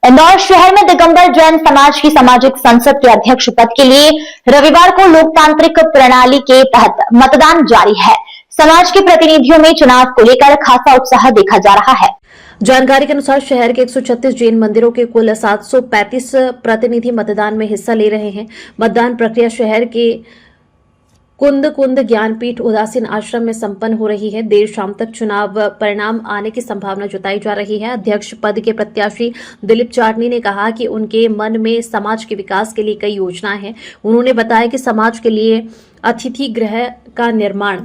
इंदौर शहर में दिगंबर जैन समाज की सामाजिक संसद के अध्यक्ष पद के लिए रविवार को लोकतांत्रिक प्रणाली के तहत मतदान जारी है। समाज के प्रतिनिधियों में चुनाव को लेकर खासा उत्साह देखा जा रहा है। जानकारी के अनुसार शहर के 136 जैन मंदिरों के कुल 735 प्रतिनिधि मतदान में हिस्सा ले रहे हैं। मतदान प्रक्रिया शहर के कुंद ज्ञानपीठ उदासीन आश्रम में संपन्न हो रही है। देर शाम तक चुनाव परिणाम आने की संभावना जताई जा रही है। अध्यक्ष पद के प्रत्याशी दिलीप चाटनी ने कहा कि उनके मन में समाज के विकास के लिए कई योजनाएं हैं। उन्होंने बताया कि समाज के लिए अतिथि गृह का निर्माण,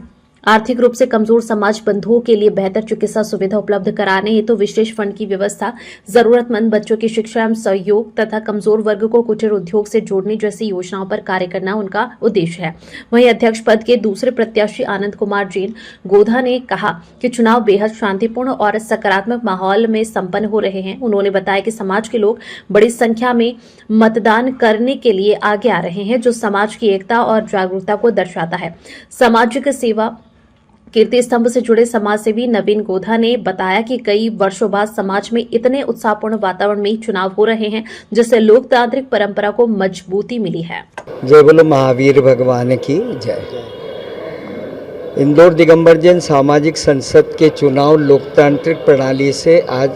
आर्थिक रूप से कमजोर समाज बंधुओं के लिए बेहतर चिकित्सा सुविधा उपलब्ध कराने हेतु विशेष फंड की व्यवस्था, जरूरतमंद बच्चों की शिक्षा एवं सहयोग तथा कमजोर वर्ग को कुटीर उद्योग से जोड़ने जैसी योजनाओं पर कार्य करना उनका उद्देश्य है। वहीं अध्यक्ष पद के दूसरे प्रत्याशी आनंद कुमार जैन गोधा ने कहा कि चुनाव बेहद शांतिपूर्ण और सकारात्मक माहौल में संपन्न हो रहे हैं। उन्होंने बताया कि समाज के लोग बड़ी संख्या में मतदान करने के लिए आगे आ रहे हैं, जो समाज की एकता और जागरूकता को दर्शाता है। सामाजिक सेवा कीर्ति स्तंभ से जुड़े समाज सेवी नवीन गोधा ने बताया कि कई वर्षों बाद समाज में इतने उत्साहपूर्ण वातावरण में चुनाव हो रहे हैं, जिससे लोकतांत्रिक परंपरा को मजबूती मिली है। जय बोलो महावीर भगवान की जय। इंदौर दिगंबर जैन सामाजिक संसद के चुनाव लोकतांत्रिक प्रणाली से आज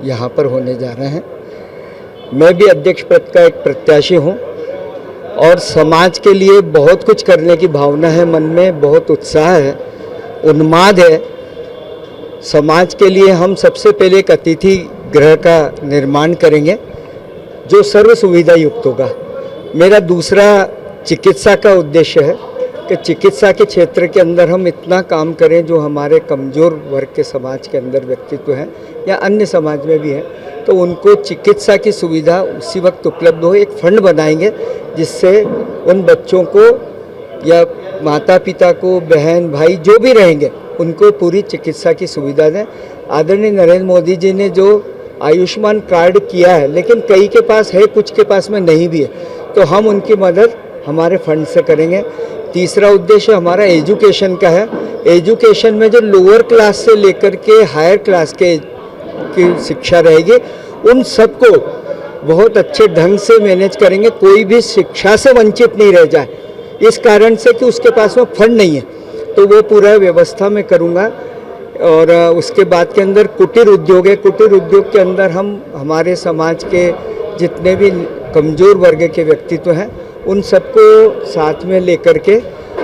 यहाँ पर होने जा रहे हैं। मैं भी अध्यक्ष पद का एक प्रत्याशी हूँ और समाज के लिए बहुत कुछ करने की भावना है, मन में बहुत उत्साह है, उन्माद है। समाज के लिए हम सबसे पहले एक अतिथि गृह का निर्माण करेंगे जो सर्व सुविधा युक्त होगा। मेरा दूसरा चिकित्सा का उद्देश्य है कि चिकित्सा के क्षेत्र के अंदर हम इतना काम करें जो हमारे कमज़ोर वर्ग के समाज के अंदर व्यक्तित्व हैं या अन्य समाज में भी है, तो उनको चिकित्सा की सुविधा उसी वक्त उपलब्ध हो। एक फंड बनाएंगे जिससे उन बच्चों को या माता पिता को, बहन भाई जो भी रहेंगे, उनको पूरी चिकित्सा की सुविधा दें। आदरणीय नरेंद्र मोदी जी ने जो आयुष्मान कार्ड किया है, लेकिन कई के पास है, कुछ के पास में नहीं भी है, तो हम उनकी मदद हमारे फंड से करेंगे। तीसरा उद्देश्य हमारा एजुकेशन का है। एजुकेशन में जो लोअर क्लास से लेकर के हायर क्लास की शिक्षा रहेगी, उन सबको बहुत अच्छे ढंग से मैनेज करेंगे। कोई भी शिक्षा से वंचित नहीं रह जाए, इस कारण से कि उसके पास में फंड नहीं है, तो वो पूरा व्यवस्था मैं करूँगा। और उसके बाद के अंदर कुटीर उद्योग है। कुटीर उद्योग के अंदर हम हमारे समाज के जितने भी कमज़ोर वर्ग के व्यक्तित्व हैं, उन सबको साथ में लेकर के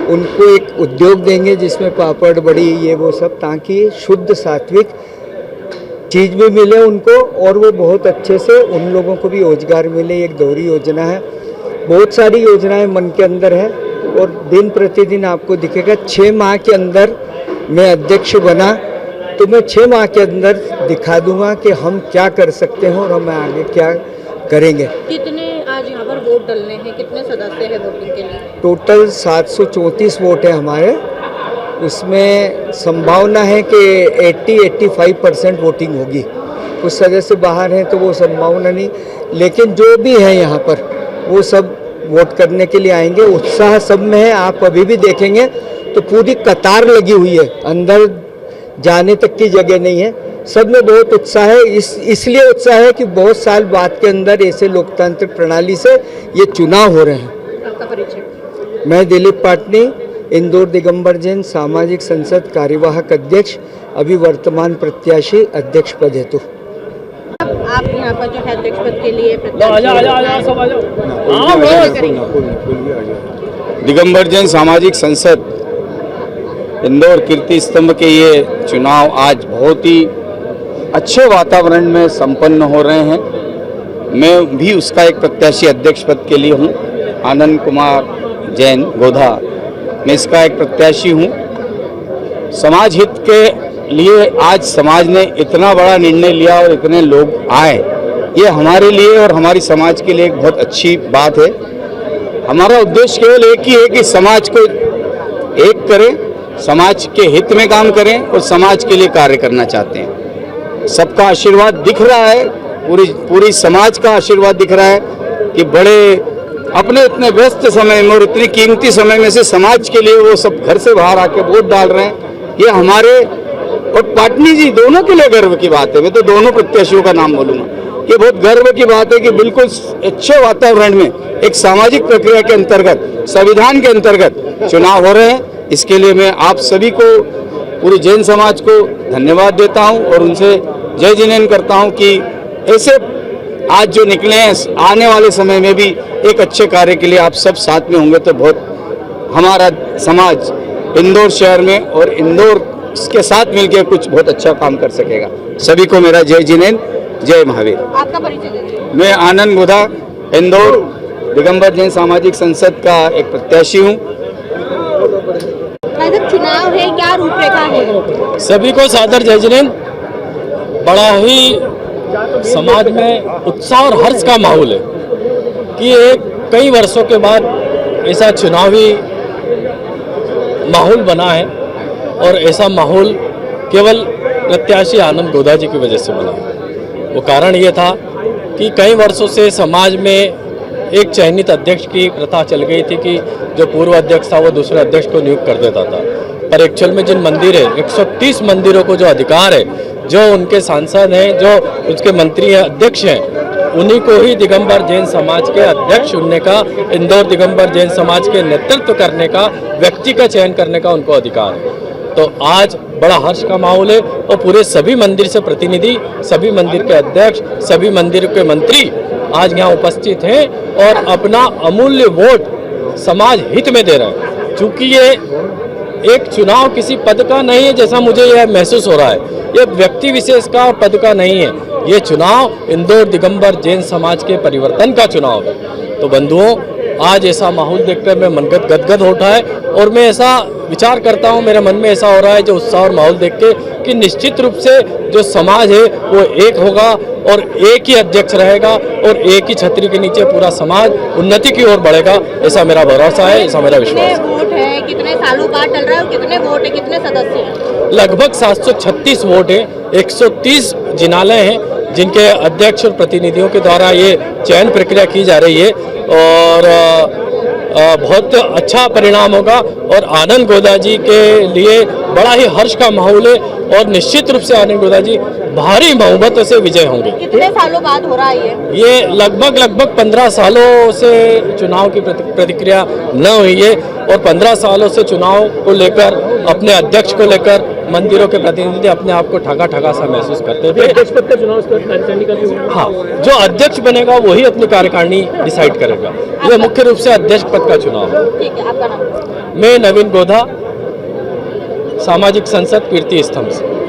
उनको एक उद्योग देंगे जिसमें पापड़, बड़ी, ये वो सब, ताकि शुद्ध सात्विक चीज़ भी मिले उनको और वो बहुत अच्छे से उन लोगों को भी रोजगार मिले। एक दोहरी योजना है, बहुत सारी योजनाएं मन के अंदर है और दिन प्रतिदिन आपको दिखेगा। 6 माह के अंदर मैं अध्यक्ष बना तो मैं 6 माह के अंदर दिखा दूंगा कि हम क्या कर सकते हैं और हम आगे क्या करेंगे। कितने आज यहाँ पर वोट डलने हैं, कितने सदस्य हैं वोटिंग के लिए? टोटल 734 वोट है हमारे। उसमें संभावना है कि 80-85% वोटिंग होगी। कुछ सदस्य बाहर हैं तो वो संभावना नहीं, लेकिन जो भी है यहाँ पर वो सब वोट करने के लिए आएंगे। उत्साह सब में है। आप अभी भी देखेंगे तो पूरी कतार लगी हुई है, अंदर जाने तक की जगह नहीं है। सब में बहुत उत्साह है। इसलिए उत्साह है कि बहुत साल बाद के अंदर ऐसे लोकतांत्रिक प्रणाली से ये चुनाव हो रहे हैं। आपका परिचय? मैं दिलीप पाटनी, इंदौर दिगंबर जैन सामाजिक संसद कार्यवाहक अध्यक्ष, अभी वर्तमान प्रत्याशी अध्यक्ष पद हेतु। आप यहाँ पर जो है अध्यक्ष पद के लिए दिगंबर जैन सामाजिक संसद इंदौर कीर्ति स्तंभ के ये चुनाव आज बहुत ही अच्छे वातावरण में संपन्न हो रहे हैं। मैं भी उसका एक प्रत्याशी अध्यक्ष पद के लिए हूँ। आनंद कुमार जैन गोधा, मैं इसका एक प्रत्याशी हूँ। समाज हित के लिए आज समाज ने इतना बड़ा निर्णय लिया और इतने लोग आए, ये हमारे लिए और हमारी समाज के लिए एक बहुत अच्छी बात है। हमारा उद्देश्य केवल एक ही है कि समाज को एक करें, समाज के हित में काम करें और समाज के लिए कार्य करना चाहते हैं। सबका आशीर्वाद दिख रहा है, पूरी समाज का आशीर्वाद दिख रहा है कि बड़े अपने इतने व्यस्त समय में और इतनी कीमती समय में से समाज के लिए वो सब घर से बाहर आके वोट डाल रहे हैं। ये हमारे और पाटनी जी दोनों के लिए गर्व की बात है। मैं तो दोनों प्रत्याशियों का नाम बोलूँगा। ये बहुत गर्व की बात है कि बिल्कुल अच्छे वातावरण में एक सामाजिक प्रक्रिया के अंतर्गत, संविधान के अंतर्गत चुनाव हो रहे हैं। इसके लिए मैं आप सभी को, पूरे जैन समाज को धन्यवाद देता हूं और उनसे जय जिनेंद्र करता हूं कि ऐसे आज जो निकले हैं, आने वाले समय में भी एक अच्छे कार्य के लिए आप सब साथ में होंगे तो बहुत हमारा समाज इंदौर शहर में और इंदौर के साथ मिलकर कुछ बहुत अच्छा काम कर सकेगा। सभी को मेरा जय जिनेंद्र, जय महावीर। आपका परिचय दीजिए। मैं आनंद गोधा, इंदौर दिगंबर जैन सामाजिक संसद का एक प्रत्याशी हूँ। चुनाव है, क्या रूपरेखा है? सभी को सादर जय जिनेंद्र। बड़ा ही समाज में उत्साह और हर्ष का माहौल है कि कई वर्षों के बाद ऐसा चुनावी माहौल बना है और ऐसा माहौल केवल प्रत्याशी आनंद गोधा जी की वजह से बना है। वो कारण ये था कि कई वर्षों से समाज में एक चयनित अध्यक्ष की प्रथा चल गई थी कि जो पूर्व अध्यक्ष था वो दूसरे अध्यक्ष को नियुक्त कर देता था, पर एक्चुअल में जिन मंदिर है 130 मंदिरों को जो अधिकार है, जो उनके सांसद हैं, जो उसके मंत्री अध्यक्ष हैं, उन्हीं को ही दिगंबर जैन समाज के अध्यक्ष चुनने का, इंदौर दिगंबर जैन समाज के नेतृत्व करने का, व्यक्ति का चयन करने का उनको अधिकार है। तो आज बड़ा हर्ष का माहौल है और पूरे सभी मंदिर से प्रतिनिधि, सभी मंदिर के अध्यक्ष, सभी मंदिर के मंत्री आज यहाँ उपस्थित हैं और अपना अमूल्य वोट समाज हित में दे रहे हैं। चूँकि ये एक चुनाव किसी पद का नहीं है जैसा मुझे यह महसूस हो रहा है, ये व्यक्ति विशेष का और पद का नहीं है, ये चुनाव इंदौर दिगंबर जैन समाज के परिवर्तन का चुनाव है। तो बंधुओं, आज ऐसा माहौल देखकर मैं मनगत गदगद होता है और मैं ऐसा विचार करता हूँ, मेरे मन में ऐसा हो रहा है जो उत्साह और माहौल देख के कि निश्चित रूप से जो समाज है वो एक होगा और एक ही अध्यक्ष रहेगा और एक ही छतरी के नीचे पूरा समाज उन्नति की ओर बढ़ेगा, ऐसा मेरा भरोसा है, ऐसा मेरा विश्वास है। कितने वोट है, कितने सालों बाद चल रहा है और कितने वोट है, कितने सदस्य हैं? लगभग 736 वोट है, 130 जिनालय हैं जिनके अध्यक्ष और प्रतिनिधियों के द्वारा ये चयन प्रक्रिया की जा रही है और बहुत अच्छा परिणाम होगा और आनंद गोधा जी के लिए बड़ा ही हर्ष का माहौल है और निश्चित रूप से आनंद गोधा जी भारी बहुमत से विजय होंगे। कितने सालों बाद हो रहा है ये लगभग 15 सालों से चुनाव की प्रतिक्रिया न हुई है और 15 सालों से चुनाव को लेकर, अपने अध्यक्ष को लेकर मंदिरों के प्रतिनिधि अपने आप को ठगा सा महसूस करते थे। अध्यक्ष पद का चुनाव, हाँ, जो अध्यक्ष बनेगा वही अपनी कार्यकारिणी डिसाइड करेगा। यह मुख्य रूप से अध्यक्ष पद का चुनाव है। ठीक है, आपका नाम? मैं नवीन गोधा, सामाजिक संसद कीर्ति स्तंभ से।